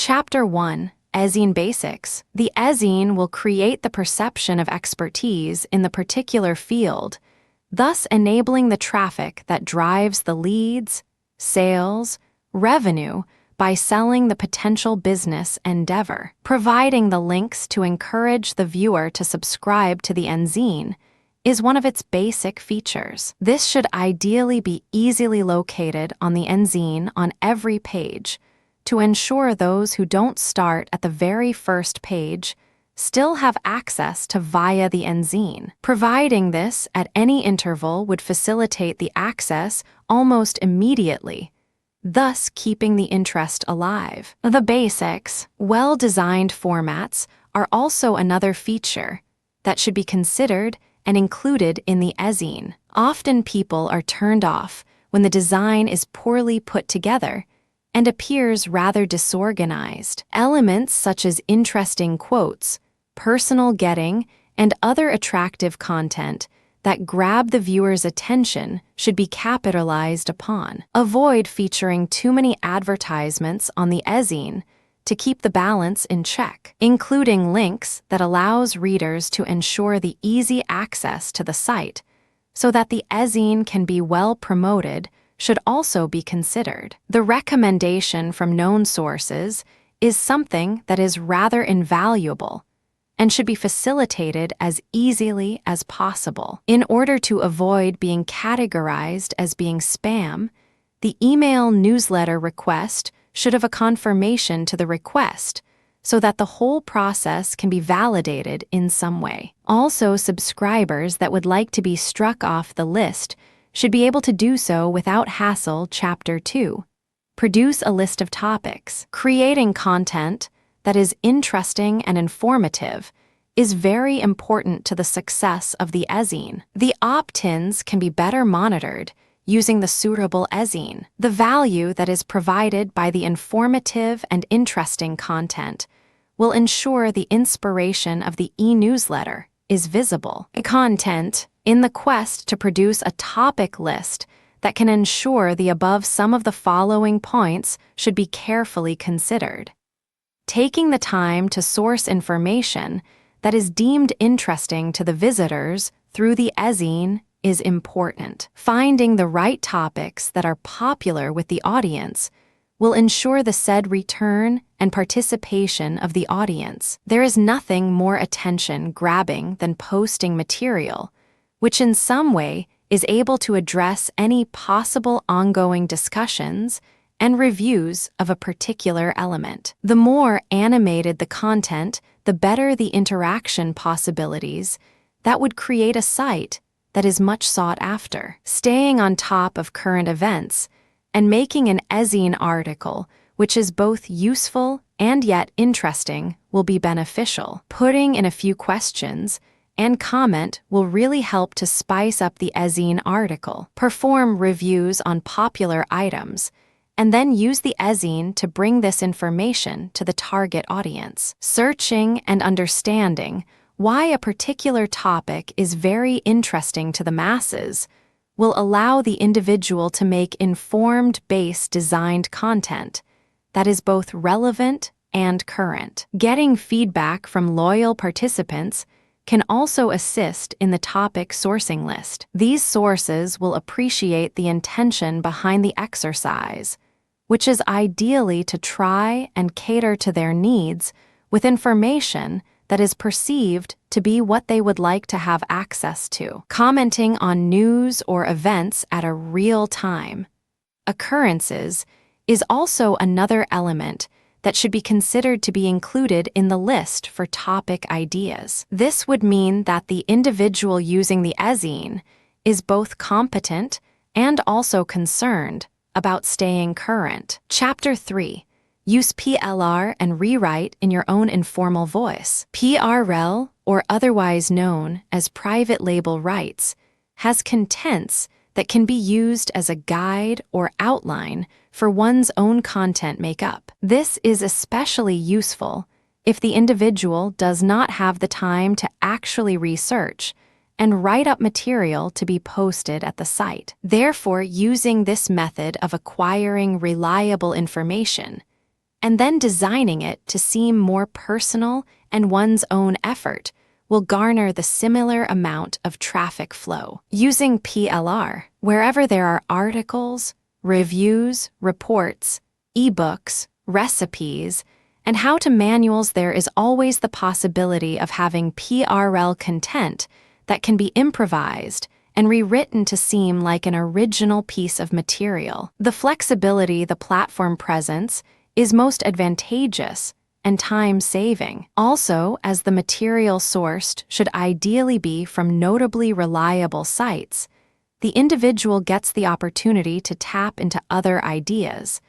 Chapter 1. Ezine Basics. The ezine will create the perception of expertise in the particular field, thus enabling the traffic that drives the leads, sales, revenue by selling the potential business endeavor. Providing the links to encourage the viewer to subscribe to the ezine is one of its basic features. This should ideally be easily located on the ezine on every page, to ensure those who don't start at the very first page still have access to via the ezine. Providing this at any interval would facilitate the access almost immediately, thus keeping the interest alive. The basics, well-designed formats are also another feature that should be considered and included in the ezine. Often people are turned off when the design is poorly put together and appears rather disorganized. Elements such as interesting quotes, personal getting, and other attractive content that grab the viewer's attention should be capitalized upon. Avoid featuring too many advertisements on the ezine to keep the balance in check. Including links that allows readers to ensure the easy access to the site so that the ezine can be well promoted should also be considered. The recommendation from known sources is something that is rather invaluable and should be facilitated as easily as possible. In order to avoid being categorized as being spam, the email newsletter request should have a confirmation to the request so that the whole process can be validated in some way. Also, subscribers that would like to be struck off the list should be able to do so without hassle. Chapter 2. Produce a list of topics. Creating content that is interesting and informative is very important to the success of the ezine. The opt-ins can be better monitored using the suitable ezine. The value that is provided by the informative and interesting content will ensure the inspiration of the e-newsletter is visible. Content in the quest to produce a topic list that can ensure the above some of the following points should be carefully considered. Taking the time to source information that is deemed interesting to the visitors through the ezine is important. Finding the right topics that are popular with the audience will ensure the said return and participation of the audience. There is nothing more attention-grabbing than posting material which in some way is able to address any possible ongoing discussions and reviews of a particular element. The more animated the content, the better the interaction possibilities that would create a site that is much sought after. Staying on top of current events and making an ezine article which is both useful and yet interesting will be beneficial. Putting in a few questions and comment will really help to spice up the ezine article. Perform reviews on popular items, and then use the ezine to bring this information to the target audience. Searching and understanding why a particular topic is very interesting to the masses will allow the individual to make informed base-designed content that is both relevant and current. Getting feedback from loyal participants can also assist in the topic sourcing list. These sources will appreciate the intention behind the exercise, which is ideally to try and cater to their needs with information that is perceived to be what they would like to have access to. Commenting on news or events at a real-time occurrences is also another element that should be considered to be included in the list for topic ideas. This would mean that the individual using the ezine is both competent and also concerned about staying current. Chapter 3. Use PLR and rewrite in your own informal voice. PRL, or otherwise known as private label rights, has contents that can be used as a guide or outline for one's own content makeup. This is especially useful if the individual does not have the time to actually research and write up material to be posted at the site. Therefore, using this method of acquiring reliable information and then designing it to seem more personal and one's own effort will garner the similar amount of traffic flow. Using PLR, wherever there are articles, reviews, reports, ebooks, recipes, and how-to manuals, there is always the possibility of having PRL content that can be improvised and rewritten to seem like an original piece of material. The flexibility the platform presents is most advantageous and time-saving. Also, as the material sourced should ideally be from notably reliable sites, the individual gets the opportunity to tap into other ideas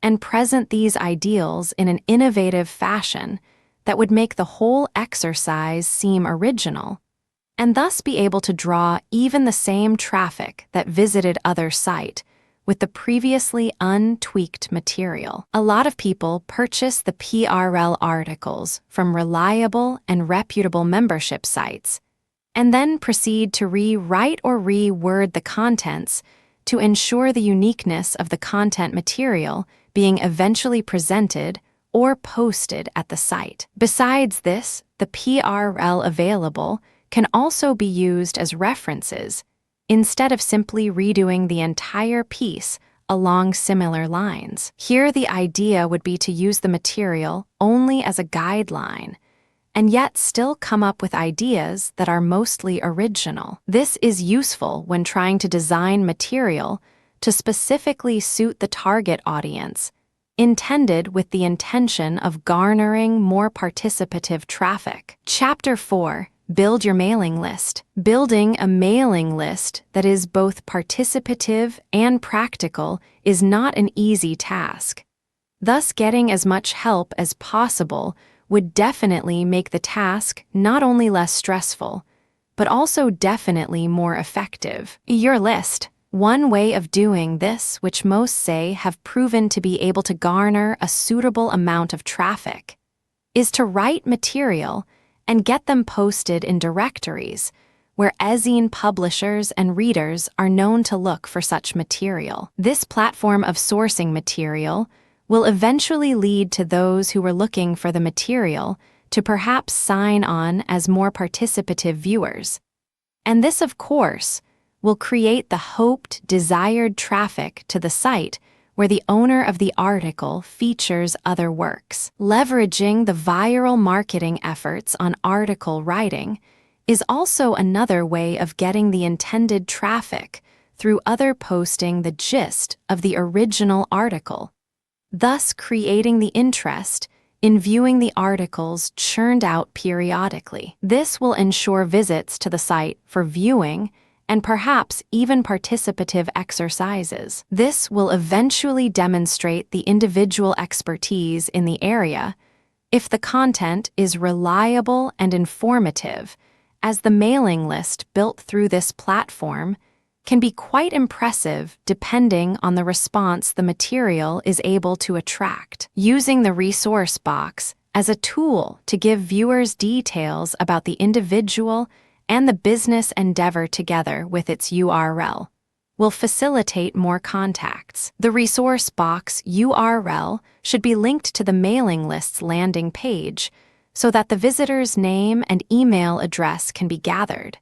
and present these ideals in an innovative fashion that would make the whole exercise seem original, and thus be able to draw even the same traffic that visited other site with the previously untweaked material. A lot of people purchase the PRL articles from reliable and reputable membership sites, and then proceed to rewrite or reword the contents to ensure the uniqueness of the content material being eventually presented or posted at the site. Besides this, the PRL available can also be used as references instead of simply redoing the entire piece along similar lines. Here, the idea would be to use the material only as a guideline, and yet still come up with ideas that are mostly original. This is useful when trying to design material to specifically suit the target audience, intended with the intention of garnering more participative traffic. Chapter 4. Build your mailing list. Building a mailing list that is both participative and practical is not an easy task. Thus, getting as much help as possible would definitely make the task not only less stressful, but also definitely more effective. Your list. One way of doing this, which most say have proven to be able to garner a suitable amount of traffic, is to write material and get them posted in directories where ezine publishers and readers are known to look for such material. This platform of sourcing material will eventually lead to those who are looking for the material to perhaps sign on as more participative viewers. And this, of course, will create the hoped, desired traffic to the site where the owner of the article features other works. Leveraging the viral marketing efforts on article writing is also another way of getting the intended traffic through other posting the gist of the original article, thus creating the interest in viewing the articles churned out periodically. This will ensure visits to the site for viewing and perhaps even participative exercises. This will eventually demonstrate the individual expertise in the area if the content is reliable and informative, as the mailing list built through this platform can be quite impressive depending on the response the material is able to attract. Using the resource box as a tool to give viewers details about the individual and the business endeavor together with its URL will facilitate more contacts. The resource box URL should be linked to the mailing list's landing page so that the visitor's name and email address can be gathered,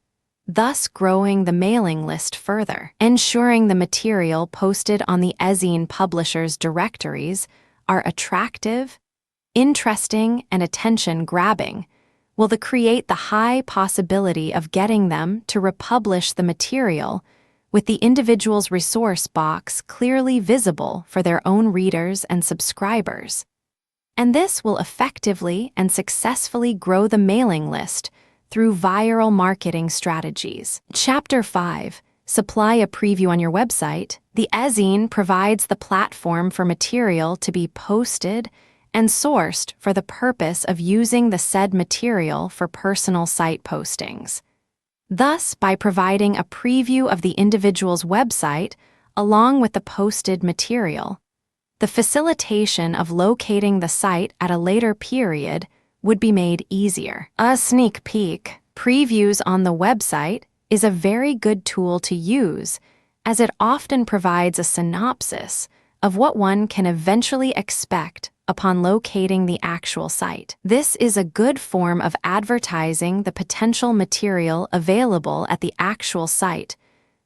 thus growing the mailing list further. Ensuring the material posted on the ezine publishers' directories are attractive, interesting, and attention-grabbing will create the high possibility of getting them to republish the material with the individual's resource box clearly visible for their own readers and subscribers. And this will effectively and successfully grow the mailing list through viral marketing strategies. Chapter 5. Supply a preview on your website. The ezine provides the platform for material to be posted and sourced for the purpose of using the said material for personal site postings. Thus, by providing a preview of the individual's website along with the posted material, the facilitation of locating the site at a later period would be made easier. A sneak peek. Previews on the website is a very good tool to use, as it often provides a synopsis of what one can eventually expect upon locating the actual site. This is a good form of advertising the potential material available at the actual site,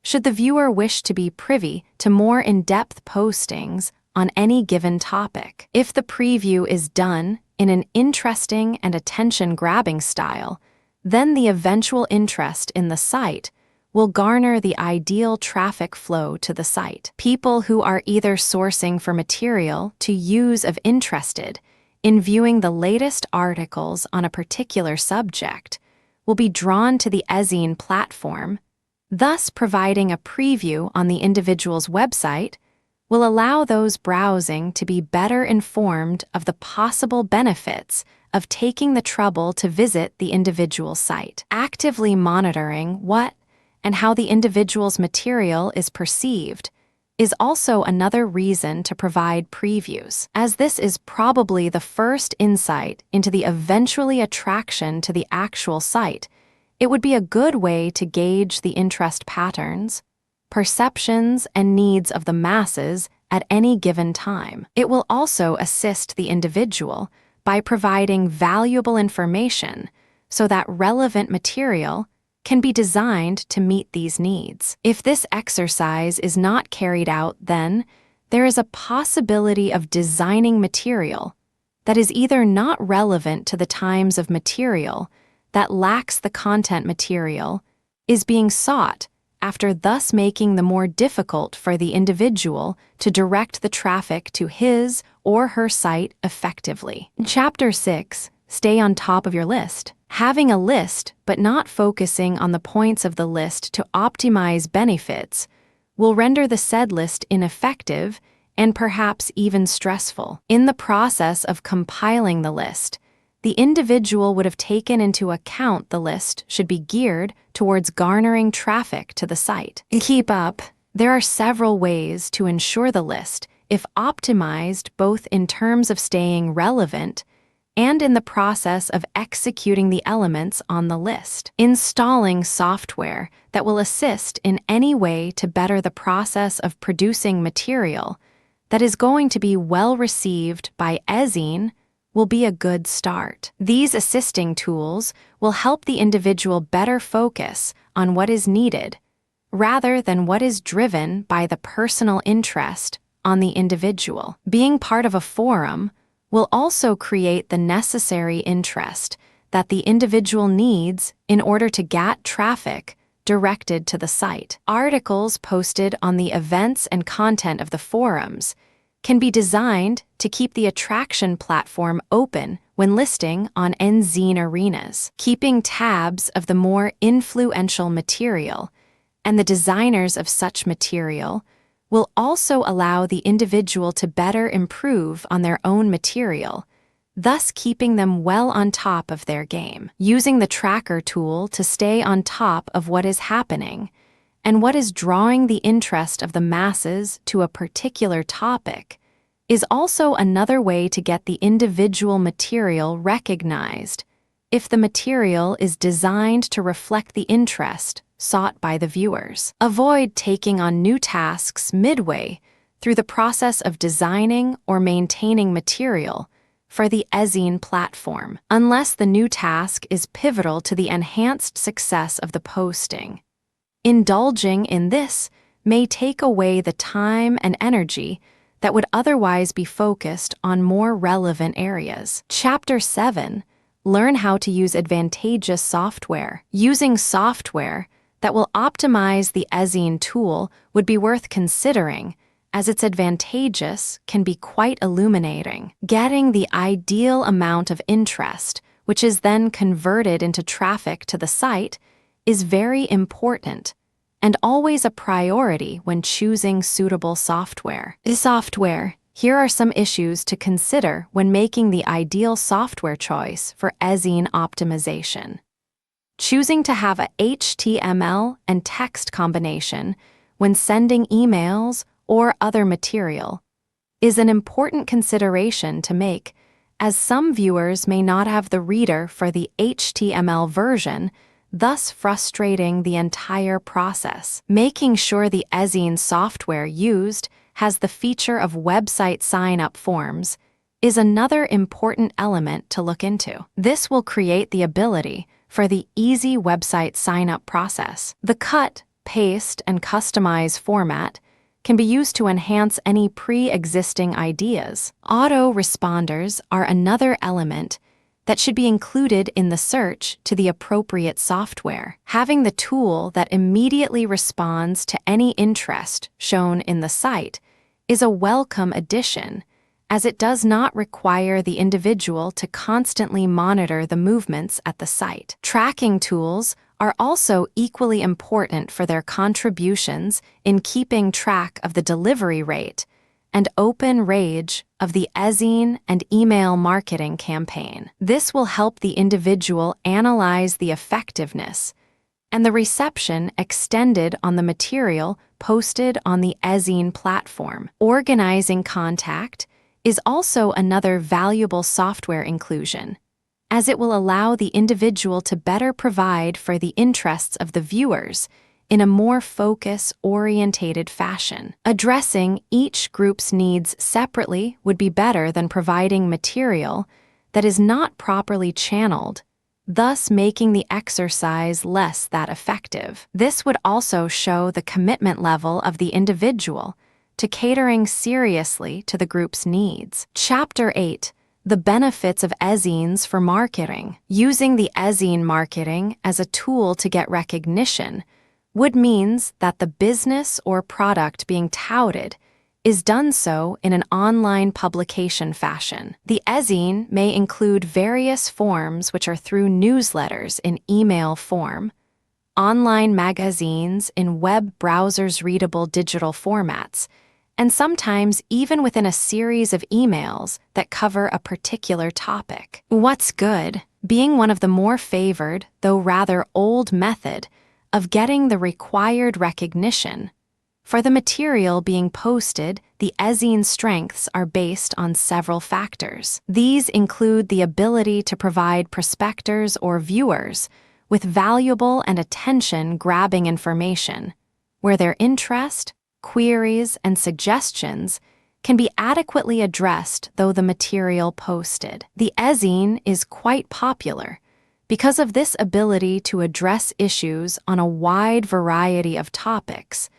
should the viewer wish to be privy to more in-depth postings on any given topic. If the preview is done in an interesting and attention-grabbing style, then the eventual interest in the site will garner the ideal traffic flow to the site. People who are either sourcing for material to use of interested in viewing the latest articles on a particular subject will be drawn to the ezine platform, thus providing a preview on the individual's website will allow those browsing to be better informed of the possible benefits of taking the trouble to visit the individual site. Actively monitoring what and how the individual's material is perceived is also another reason to provide previews, as this is probably the first insight into the eventually attraction to the actual site. It would be a good way to gauge the interest patterns, perceptions, and needs of the masses at any given time. It will also assist the individual by providing valuable information so that relevant material can be designed to meet these needs. If this exercise is not carried out, then there is a possibility of designing material that is either not relevant to the times of material that lacks the content material is being sought after, thus making the more difficult for the individual to direct the traffic to his or her site effectively. Chapter 6. Stay on top of your list. Having a list but not focusing on the points of the list to optimize benefits will render the said list ineffective and perhaps even stressful. In the process of compiling the list, the individual would have taken into account the list should be geared towards garnering traffic to the site. Keep up. There are several ways to ensure the list, if optimized both in terms of staying relevant and in the process of executing the elements on the list. Installing software that will assist in any way to better the process of producing material that is going to be well received by ezine will be a good start. These assisting tools will help the individual better focus on what is needed, rather than what is driven by the personal interest on the individual. Being part of a forum will also create the necessary interest that the individual needs in order to get traffic directed to the site. Articles posted on the events and content of the forums can be designed to keep the attraction platform open when listing on ezine arenas. Keeping tabs of the more influential material and the designers of such material will also allow the individual to better improve on their own material, thus keeping them well on top of their game. Using the tracker tool to stay on top of what is happening and what is drawing the interest of the masses to a particular topic is also another way to get the individual material recognized if the material is designed to reflect the interest sought by the viewers. Avoid taking on new tasks midway through the process of designing or maintaining material for the ezine platform, unless the new task is pivotal to the enhanced success of the posting. Indulging in this may take away the time and energy that would otherwise be focused on more relevant areas. Chapter 7. Learn how to use advantageous software. Using software that will optimize the ezine tool would be worth considering, as its advantageous can be quite illuminating. Getting the ideal amount of interest, which is then converted into traffic to the site, is very important and always a priority when choosing suitable software. Here are some issues to consider when making the ideal software choice for ezine optimization. Choosing to have a HTML and text combination when sending emails or other material is an important consideration to make, as some viewers may not have the reader for the HTML version, thus frustrating the entire process. Making sure the ezine software used has the feature of website sign-up forms is another important element to look into. This will create the ability for the easy website sign-up process. The cut, paste, and customize format can be used to enhance any pre-existing ideas. Auto-responders are another element that should be included in the search to the appropriate software. Having the tool that immediately responds to any interest shown in the site is a welcome addition, as it does not require the individual to constantly monitor the movements at the site. Tracking tools are also equally important for their contributions in keeping track of the delivery rate and open range of the ezine and email marketing campaign. This will help the individual analyze the effectiveness and the reception extended on the material posted on the ezine platform. Organizing contact is also another valuable software inclusion, as it will allow the individual to better provide for the interests of the viewers in a more focus-orientated fashion. Addressing each group's needs separately would be better than providing material that is not properly channeled, thus making the exercise less that effective. This would also show the commitment level of the individual to catering seriously to the group's needs. Chapter 8. The benefits of ezines for marketing. Using the ezine marketing as a tool to get recognition would means that the business or product being touted is done so in an online publication fashion. The ezine may include various forms which are through newsletters in email form, online magazines in web browsers readable digital formats, and sometimes even within a series of emails that cover a particular topic. What's good, being one of the more favored, though rather old method of getting the required recognition. For the material being posted, the ezine strengths are based on several factors. These include the ability to provide prospectors or viewers with valuable and attention-grabbing information, where their interest, queries, and suggestions can be adequately addressed though the material posted. The ezine is quite popular because of this ability to address issues on a wide variety of topics,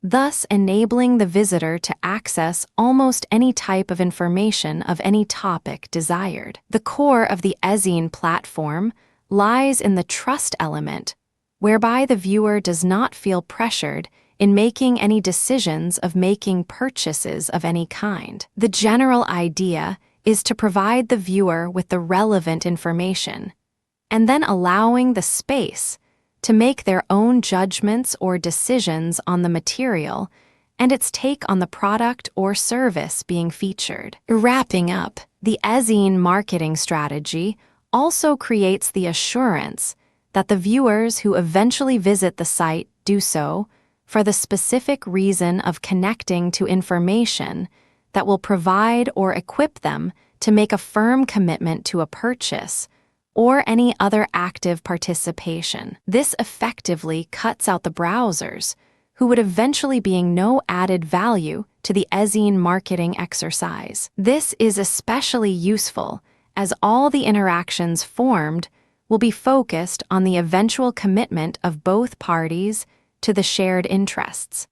thus enabling the visitor to access almost any type of information of any topic desired. The core of the ezine platform lies in the trust element, whereby the viewer does not feel pressured in making any decisions of making purchases of any kind. The general idea is to provide the viewer with the relevant information, and then allowing the space to make their own judgments or decisions on the material and its take on the product or service being featured. Wrapping up, the ezine marketing strategy also creates the assurance that the viewers who eventually visit the site do so for the specific reason of connecting to information that will provide or equip them to make a firm commitment to a purchase or any other active participation. This effectively cuts out the browsers, who would eventually be no added value to the ezine marketing exercise. This is especially useful as all the interactions formed will be focused on the eventual commitment of both parties to the shared interests.